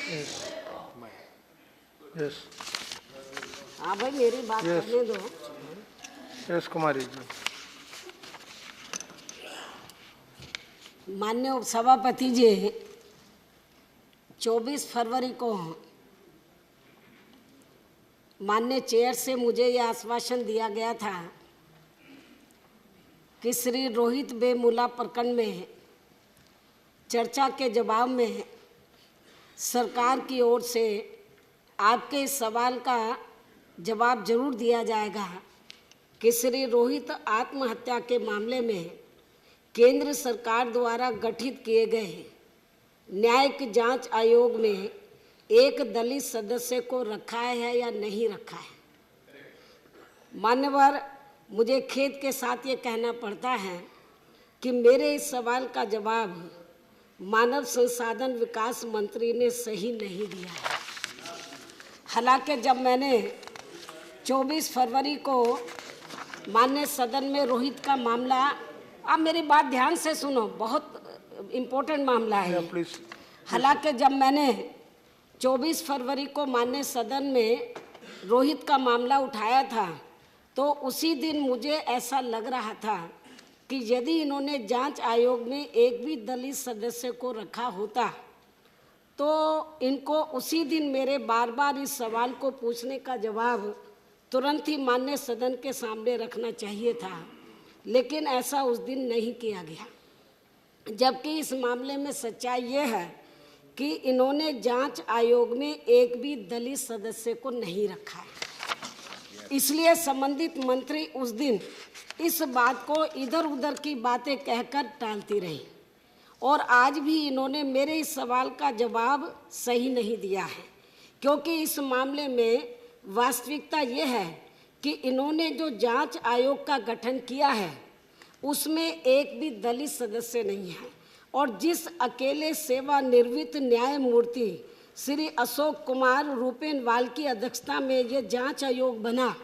Yes हाँ भाई, मेरी बात करने दो। यस कुमारी जी। माननीय उपसभापति जी, 24 फरवरी को माननीय चेयर से मुझे यह आश्वासन दिया गया था कि श्री रोहित वेमुला प्रकरण में चर्चा के जवाब में सरकार की ओर से आपके इस सवाल का जवाब जरूर दिया जाएगा कि श्री रोहित आत्महत्या के मामले में केंद्र सरकार द्वारा गठित किए गए न्यायिक जांच आयोग में एक दलित सदस्य को रखा है या नहीं रखा है। मान्यवर, मुझे खेद के साथ ये कहना पड़ता है कि मेरे इस सवाल का जवाब मानव संसाधन विकास मंत्री ने सही नहीं दिया है। हालांकि जब मैंने 24 फरवरी को माननीय सदन में रोहित का मामला, आप मेरी बात ध्यान से सुनो, बहुत इम्पोर्टेंट मामला है। हालांकि जब मैंने 24 फरवरी को माननीय सदन में रोहित का मामला उठाया था तो उसी दिन मुझे ऐसा लग रहा था कि यदि इन्होंने जांच आयोग में एक भी दलित सदस्य को रखा होता तो इनको उसी दिन मेरे बार बार इस सवाल को पूछने का जवाब तुरंत ही माननीय सदन के सामने रखना चाहिए था, लेकिन ऐसा उस दिन नहीं किया गया। जबकि इस मामले में सच्चाई ये है कि इन्होंने जांच आयोग में एक भी दलित सदस्य को नहीं रखा है। इसलिए संबंधित मंत्री उस दिन इस बात को इधर उधर की बातें कहकर टालती रही और आज भी इन्होंने मेरे इस सवाल का जवाब सही नहीं दिया है, क्योंकि इस मामले में वास्तविकता ये है कि इन्होंने जो जांच आयोग का गठन किया है उसमें एक भी दलित सदस्य नहीं है और जिस अकेले सेवानिवृत्त न्यायमूर्ति श्री अशोक कुमार रूपेनवाल की अध्यक्षता में ये जांच आयोग बना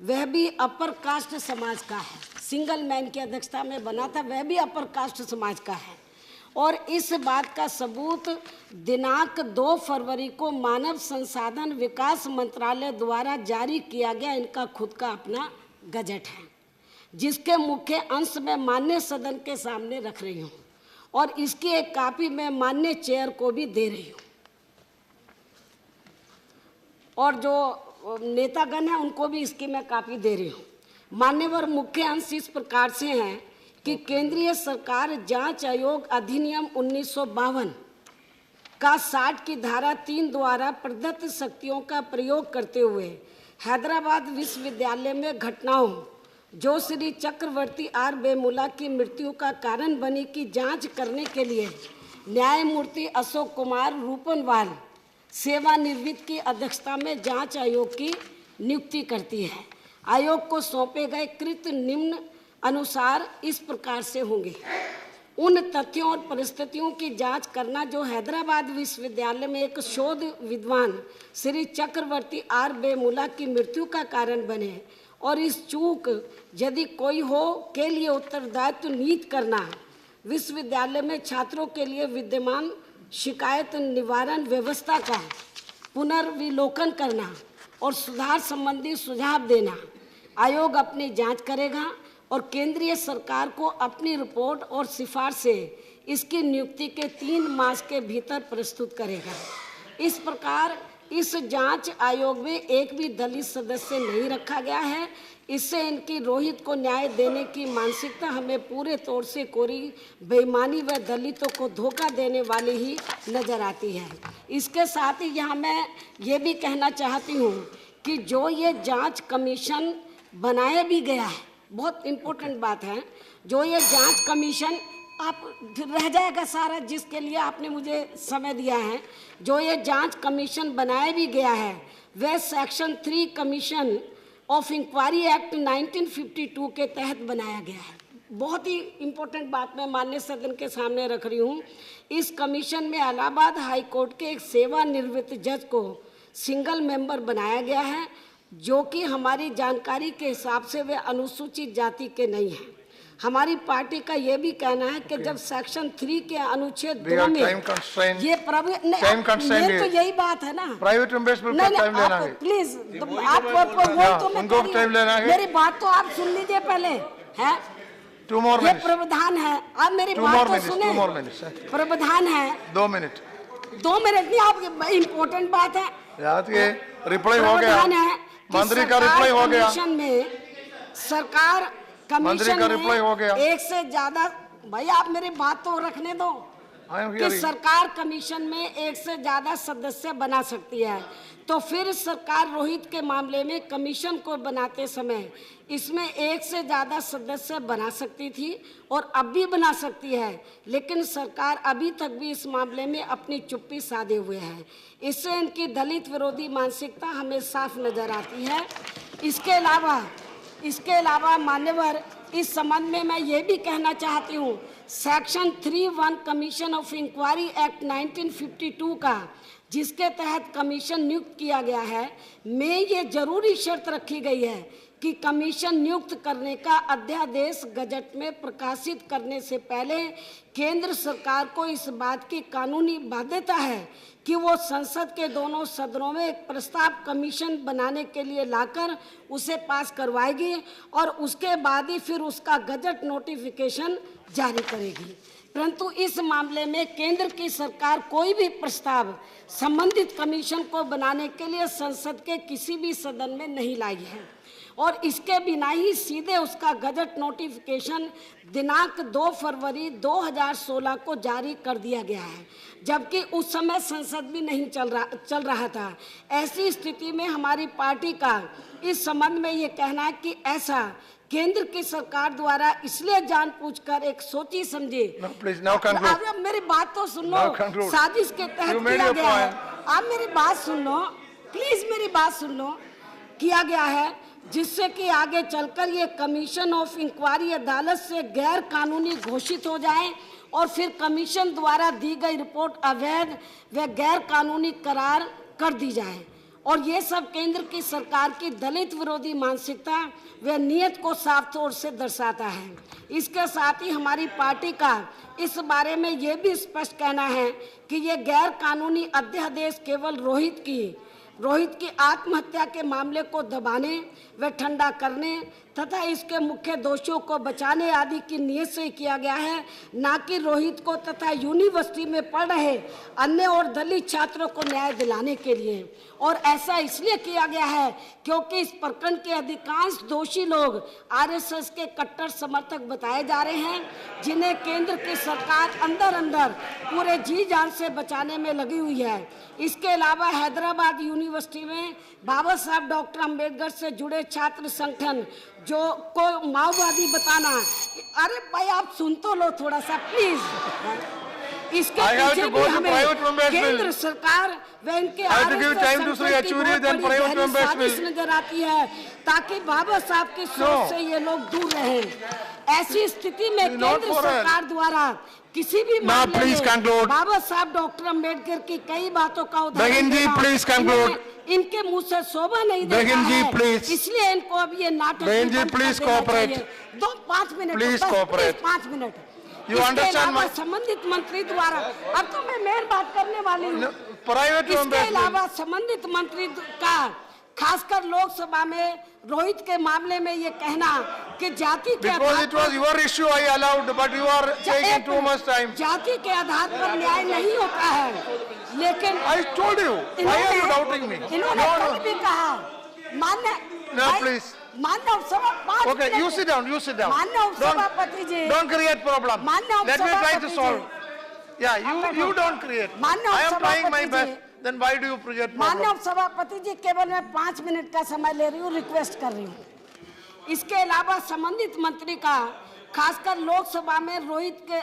वह भी अपर कास्ट समाज का है। सिंगल मैन की अध्यक्षता में बना था, वह भी अपर कास्ट समाज का है। और इस बात का सबूत दिनांक 2 फरवरी को मानव संसाधन विकास मंत्रालय द्वारा जारी किया गया इनका खुद का अपना गजट है, जिसके मुख्य अंश में माननीय सदन के सामने रख रही हूँ और इसकी एक कॉपी मैं माननीय चेयर को भी दे रही हूँ और जो नेतागण हैं उनको भी इसकी मैं कॉपी दे रही हूँ। मान्यवर, मुख्य अंश इस प्रकार से हैं कि केंद्रीय सरकार जांच आयोग अधिनियम 1952 का 60 की धारा 3 द्वारा प्रदत्त शक्तियों का प्रयोग करते हुए हैदराबाद विश्वविद्यालय में घटनाओं जो श्री चक्रवर्ती आर वेमुला की मृत्यु का कारण बनी की जांच करने के लिए न्यायमूर्ति अशोक कुमार रूपनवाल सेवानिवृत्त की अध्यक्षता में जांच आयोग की नियुक्ति करती है। आयोग को सौंपे गए कृत्य निम्न अनुसार इस प्रकार से होंगे। उन तथ्यों और परिस्थितियों की जांच करना जो हैदराबाद विश्वविद्यालय में एक शोध विद्वान श्री चक्रवर्ती आर वेमुला की मृत्यु का कारण बने और इस चूक यदि कोई हो के लिए उत्तरदायित्व निहित करना, विश्वविद्यालय में छात्रों के लिए विद्यमान शिकायत निवारण व्यवस्था का पुनर्विलोकन करना और सुधार संबंधी सुझाव देना। आयोग अपनी जांच करेगा और केंद्रीय सरकार को अपनी रिपोर्ट और सिफारिशें इसकी नियुक्ति के 3 मास के भीतर प्रस्तुत करेगा। इस प्रकार इस जांच आयोग में एक भी दलित सदस्य नहीं रखा गया है। इससे इनकी रोहित को न्याय देने की मानसिकता हमें पूरे तौर से कोरी बेईमानी व दलितों को धोखा देने वाली ही नजर आती है। इसके साथ ही यहाँ मैं ये भी कहना चाहती हूँ कि जो ये जांच कमीशन बनाया भी गया है, बहुत इम्पोर्टेंट बात है, जो ये जांच कमीशन आप रह जाएगा सारा जिसके लिए आपने मुझे समय दिया है, जो ये जांच कमीशन बनाया भी गया है वह section 3 commission of inquiry act 1952 के तहत बनाया गया है। बहुत ही इम्पोर्टेंट बात मैं माननीय सदन के सामने रख रही हूँ। इस कमीशन में इलाहाबाद हाई कोर्ट के एक सेवानिवृत्त जज को सिंगल मेंबर बनाया गया है, जो कि हमारी जानकारी के हिसाब से वे अनुसूचित जाति के नहीं हैं। हमारी पार्टी का ये भी कहना है कि जब सेक्शन 3 के अनुच्छेद 2 में टाइम कंस्ट्रेंट, ये टाइम कंस्ट्रेंट ये तो यही बात है ना। प्राइवेट मेंबर्स पर टाइम लेना है प्लीज, आप वो तो उनको टाइम लेना है। मेरी बात तो आप सुन लीजिए पहले है। 2 more ये minutes, प्रावधान है, आप मेरी 2 बात more तो minutes, सुने। 2 more minutes, प्रावधान है 2 मिनट 2 मिनट नहीं, आप इम्पोर्टेंट बात है। याद ये रिप्लाई हो गया, प्रावधान है कि मंत्री का रिप्लाई हो गया, कमीशन में सरकार मंत्री का रिप्लाई हो गया। एक से ज्यादा, भाई आप मेरी बात तो रखने दो, कि सरकार कमीशन में एक से ज्यादा सदस्य बना सकती है। तो फिर सरकार रोहित के मामले में कमीशन को बनाते समय इसमें एक से ज़्यादा सदस्य बना सकती थी और अब भी बना सकती है, लेकिन सरकार अभी तक भी इस मामले में अपनी चुप्पी साधे हुए है। इससे इनकी दलित विरोधी मानसिकता हमें साफ नजर आती है। इसके अलावा मान्यवर, इस संबंध में मैं ये भी कहना चाहती हूँ, section 3(1) commission of inquiry act 1952 का, जिसके तहत कमीशन नियुक्त किया गया है, में ये जरूरी शर्त रखी गई है कि कमीशन नियुक्त करने का अध्यादेश गजट में प्रकाशित करने से पहले केंद्र सरकार को इस बात की कानूनी बाध्यता है कि वो संसद के दोनों सदनों में एक प्रस्ताव कमीशन बनाने के लिए लाकर उसे पास करवाएगी और उसके बाद ही फिर उसका गजट नोटिफिकेशन जारी करेगी। परंतु इस मामले में केंद्र की सरकार कोई भी प्रस्ताव संबंधित कमीशन को बनाने के लिए संसद के किसी भी सदन में नहीं लाई है और इसके बिना ही सीधे उसका गजट नोटिफिकेशन दिनांक 2 फरवरी 2016 को जारी कर दिया गया है, जबकि उस समय संसद भी नहीं चल रहा था। ऐसी स्थिति में हमारी पार्टी का इस संबंध में ये कहना है कि ऐसा केंद्र की सरकार द्वारा इसलिए जानबूझकर एक सोची समझी, अब मेरी बात तो सुन लो, साजिश के तहत किया गया है। आप मेरी बात सुन लो, प्लीज मेरी बात सुन लो, किया गया है जिससे कि आगे चलकर ये कमीशन ऑफ इंक्वायरी अदालत से गैर कानूनी घोषित हो जाए और फिर कमीशन द्वारा दी गई रिपोर्ट अवैध व गैर कानूनी करार कर दी जाए। और ये सब केंद्र की सरकार की दलित विरोधी मानसिकता व नीयत को साफ तौर से दर्शाता है। इसके साथ ही हमारी पार्टी का इस बारे में ये भी स्पष्ट कहना है कि ये गैर कानूनी अध्यादेश केवल रोहित की आत्महत्या के मामले को दबाने व ठंडा करने तथा इसके मुख्य दोषियों को बचाने आदि की नीयत से किया गया है, ना कि रोहित को तथा यूनिवर्सिटी में पढ़ रहे अन्य और दलित छात्रों को न्याय दिलाने के लिए। और ऐसा इसलिए किया गया है क्योंकि इस प्रकरण के अधिकांश दोषी लोग आरएसएस के कट्टर समर्थक बताए जा रहे हैं, जिन्हें केंद्र की सरकार अंदर अंदर पूरे जी जान से बचाने में लगी हुई है। इसके अलावा हैदराबाद यूनिवर्सिटी में बाबा साहब डॉक्टर अंबेडकर से जुड़े छात्र संगठन जो को माओवादी बताना, अरे भाई आप सुन तो लो थोड़ा सा प्लीज। इसके पीछे भी हमें केंद्र सरकार व इनके साजिश नजर आती है ताकि बाबा साहब की सोच से ये लोग दूर रहें। ऐसी स्थिति में केंद्र सरकार द्वारा किसी भी मामले में बाबा साहब डॉक्टर अंबेडकर की कई बातों का उदाहरण इनके मुंह से शोभा नहीं देता है, इसलिए इनको अब ये नाटक 5 मिनट इसके अलावा संबंधित मंत्री द्वारा, अब तो मैं मेन बात करने वाली हूँ। इसके अलावा संबंधित मंत्री का खासकर लोकसभा में रोहित के मामले में ये कहना कि जाति के आधार पर न्याय नहीं होता है, लेकिन इन्होंने कल भी कहा मान्य Okay, you sit down. सभापति जी, don't create problem. Let me try to solve. Yeah, you don't create. I am trying my best. Then why do you create problem? माननीय सभापति जी, केवल मैं 5 मिनट का समय ले रही हूँ, रिक्वेस्ट कर रही हूँ। इसके अलावा संबंधित मंत्री का खासकर लोकसभा में रोहित के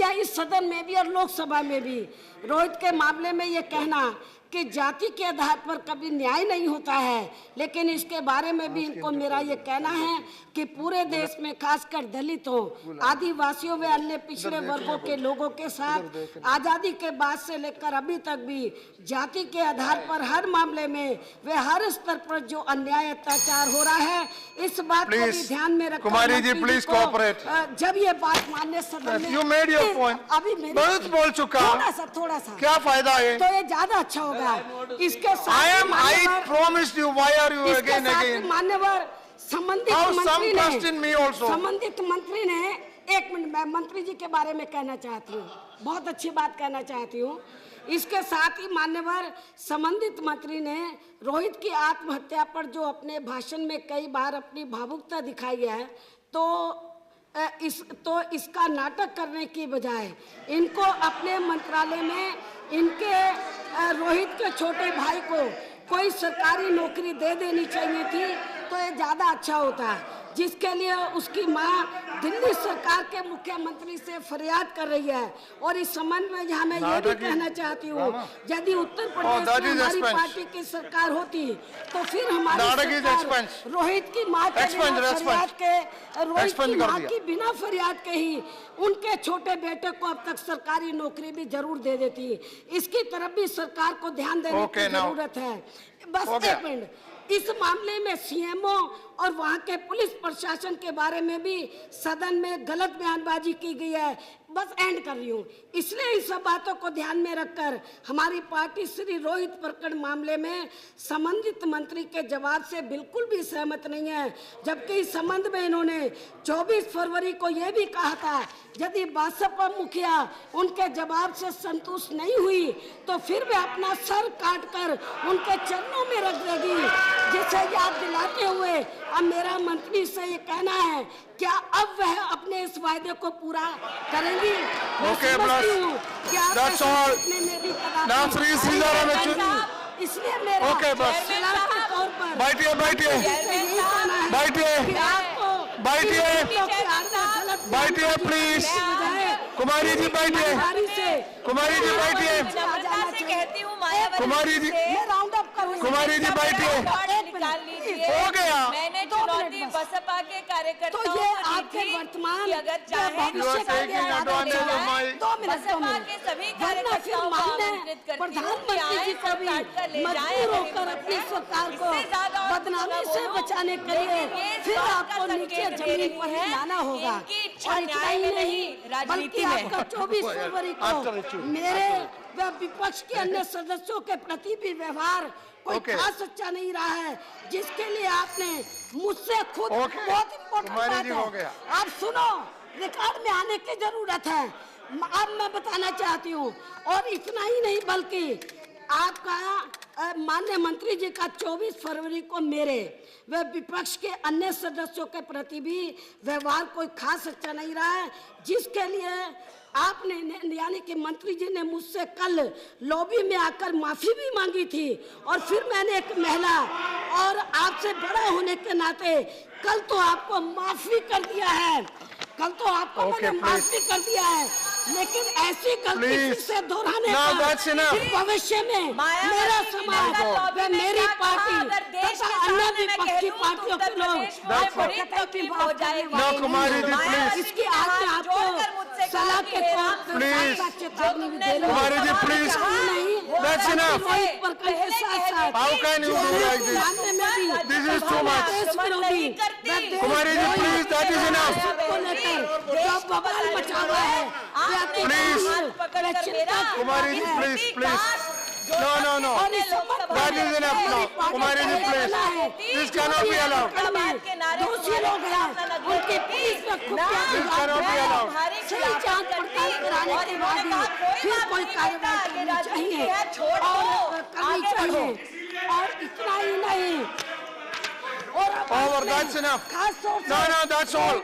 या इस सदन में भी और लोकसभा में भी रोहित के मामले में ये कहना कि जाति के आधार पर कभी न्याय नहीं होता है, लेकिन इसके बारे में भी इनको मेरा ये कहना है कि पूरे देश में खासकर दलितों, आदिवासियों व अन्य पिछड़े वर्गों के लोगों के साथ आजादी के बाद से लेकर अभी तक भी जाति के आधार पर हर मामले में वे हर स्तर पर जो अन्याय अत्याचार हो रहा है, इस बात को भी ध्यान में रखकर कुमारी जी प्लीज कोऑपरेट। जब ये बात मानने सदन में यू मेड योर पॉइंट, अभी बहुत बोल चुका, थोड़ा सा क्या फायदा है? तो ये ज्यादा अच्छा होगा। इसके साथ I promised you, why are you again? मान्यवर संबंधित मंत्री ने एक मिनट, मैं मंत्री जी के बारे में कहना चाहती हूँ, बहुत अच्छी बात कहना चाहती हूँ। इसके साथ ही मान्यवर संबंधित मंत्री ने रोहित की आत्महत्या पर जो अपने भाषण में कई बार अपनी भावुकता दिखाई है, तो इसका नाटक करने की बजाय इनको अपने मंत्रालय में इनके रोहित के छोटे भाई को कोई सरकारी नौकरी दे देनी चाहिए थी, तो ये ज़्यादा अच्छा होता है, जिसके लिए उसकी मां दिल्ली सरकार के मुख्यमंत्री से फरियाद कर रही है। और इस संबंध में यहाँ मैं ये भी कहना चाहती हूँ, यदि उत्तर प्रदेश में हमारी पार्टी की सरकार होती तो फिर हमारी सरकार रोहित की मां के बिना फरियाद के ही उनके छोटे बेटे को अब तक सरकारी नौकरी भी जरूर दे देती। इसकी तरफ भी सरकार को ध्यान देने की जरूरत है। बस एक मिनट, इस मामले में सीएमओ और वहां के पुलिस प्रशासन के बारे में भी सदन में गलत बयानबाजी की गई है। बस एंड कर रही हूँ। इसलिए इन सब बातों को ध्यान में रखकर हमारी पार्टी श्री रोहित प्रकरण मामले में संबंधित मंत्री के जवाब से बिल्कुल भी सहमत नहीं है, जबकि इस संबंध में इन्होंने 24 फरवरी को यह भी कहा था, यदि बसपा मुखिया उनके जवाब से संतुष्ट नहीं हुई तो फिर वे अपना सर काटकर उनके चरणों में रख देगी। जिसे याद दिलाते हुए अब मेरा मंत्री से ये कहना है, क्या अब वह अपने इस वायदे को पूरा करेंगी? इसलिए मेरा तौर पर बैठिए प्लीज। कुमारी जी बैठिए, कुमारी जी बैठिए, कुमारी जी, कुमारी जी बैठिए। हो गया। मैंने चुनौती बसपा के कार्यकर्ताओं को दी थी कि अगर चाहे बसपा के सभी कार्यकर्ताओं को आमंत्रित करती हूँ कि आए सब काटकर ले जाए अपनी सरकार को बदनामी से बचाने के लिए फिर आपको नीचे जमीन पर लाना होगा। और इतना ही नहीं, बल्कि आपका 24 फरवरी को मेरे व विपक्ष के अन्य सदस्यों के प्रति भी व्यवहार कोई खास अच्छा नहीं रहा है, जिसके लिए आपने मुझसे खुद बहुत इम्पोर्टेंट बात है, आप सुनो, रिकॉर्ड में आने की जरूरत है। अब मैं बताना चाहती हूँ, और इतना ही नहीं बल्कि आपका माननीय मंत्री जी का 24 फरवरी को मेरे व विपक्ष के अन्य सदस्यों के प्रति भी व्यवहार कोई खास अच्छा नहीं रहा है, जिसके लिए आपने यानी कि मंत्री जी ने मुझसे कल लॉबी में आकर माफी भी मांगी थी। और फिर मैंने एक महिला और आपसे बड़ा होने के नाते कल तो आपको माफी कर दिया है, कल तो आपको मैंने माफी कर दिया है, लेकिन ऐसी गलती से दोहराने का भविष्य में मेरा समाज व मेरी पार्टी तथा अन्य विपक्षी पार्टियों के लोग इसकी आज मैं आपको सलाह के तौर पर चेतावनी भी दे रहा हूं। कुमारी ji please, that's enough. How can you do like this? This is too much. Kumari ji please, that is enough. जो बवाल मचा हुआ है, please Kumari ji please please, no, that is enough now. Kumari ji please, this cannot be allowed. दोषी लोग हैं, उनके पुलिस में This cannot be allowed. सही जांच पड़ताल कराने के बाद ही फिर कोई कार्रवाई करनी चाहिए और करनी चाहिए। और इतना ही नहीं, Over, that's enough. No, that's all.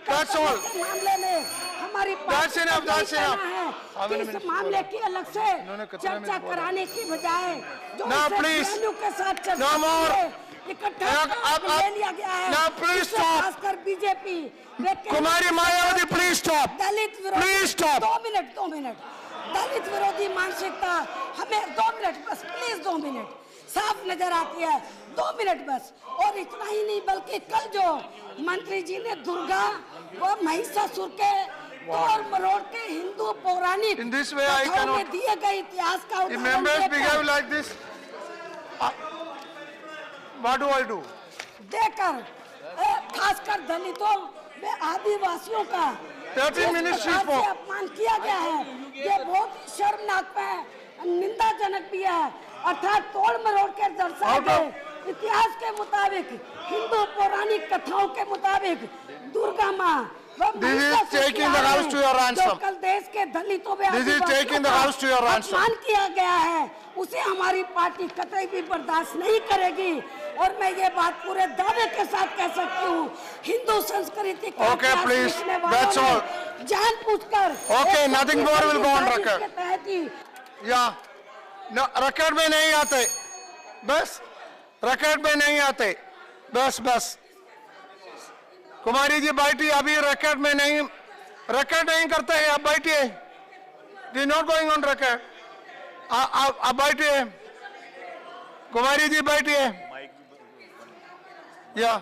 That's all. मामले में हमारी That's enough, that's enough. इस मामले की अलग से चर्चा कराने की बजाय No, please. के साथ चर्चा No more. इकट्ठा ले लिया गया है। No, please stop. खासकर BJP Kumari Mayawati, please stop. दलित विरोधी, Please stop. 2 मिनट दलित विरोधी मानसिकता हमें 2 मिनट बस, प्लीज 2 मिनट, साफ नजर आती है। 2 मिनट बस। और इतना ही नहीं, बल्कि कल जो मंत्री जी ने दुर्गा व महिषासुर के तोड़ मरोड़ के हिंदू पौराणिक In this way I कथाओं में cannot- दिए गए इतिहास का If members उदाहरण behave like this, what do I do? देकर खासकर दलितों व आदिवासियों का 13 minutes जिस प्रकार for- से अपमान किया गया है, ये बहुत ही शर्मनाक है, निंदाजनक भी है। अर्थात तोड़ मरोड़ के दर्शाए Out of- गए इतिहास के मुताबिक, हिंदू पौराणिक कथाओं के मुताबिक दुर्गा माँ This is taking the house to your ransom. कल देश के दलितों में This is taking the house to your ransom. अपमान किया गया है, उसे हमारी पार्टी कतई भी बर्दाश्त नहीं करेगी। और मैं ये बात पूरे दावे के साथ कह सकती हूँ, हिंदू संस्कृति का Okay, इतिहास please. लिखने वालों That's ने all. जानबूझकर Okay, एक nothing more will go on साजिश record. के तहत ही या रिकॉर्ड में नहीं आते, बस रिकॉर्ड में नहीं आते, बस कुमारी जी बैठी, अभी रिकॉर्ड में नहीं, रिकॉर्ड नहीं करते हैं, आप बैठिए, they not going on record, आप बैठिए, कुमारी जी बैठिए, या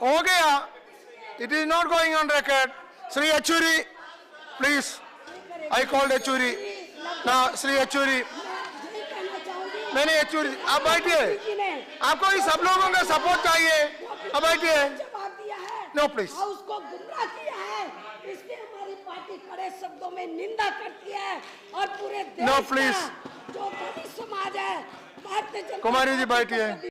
हो गया, it is not going on record. Shri Yechury please, I called Yechury ना, श्री येचूरी, मैंने येचूरी, आप बैठिए, आपको ही सब लोगों का सपोर्ट चाहिए, आप बैठिए, जवाब दिया है, नो प्लीज, हाउस को गुमराह किया है, इसकी हमारी पार्टी कड़े शब्दों में निंदा करती है। और पूरे देश No, का please. जो दलित समाज है, भारतीय जनता कुमारी जी पार्टी को बैठिए। कभी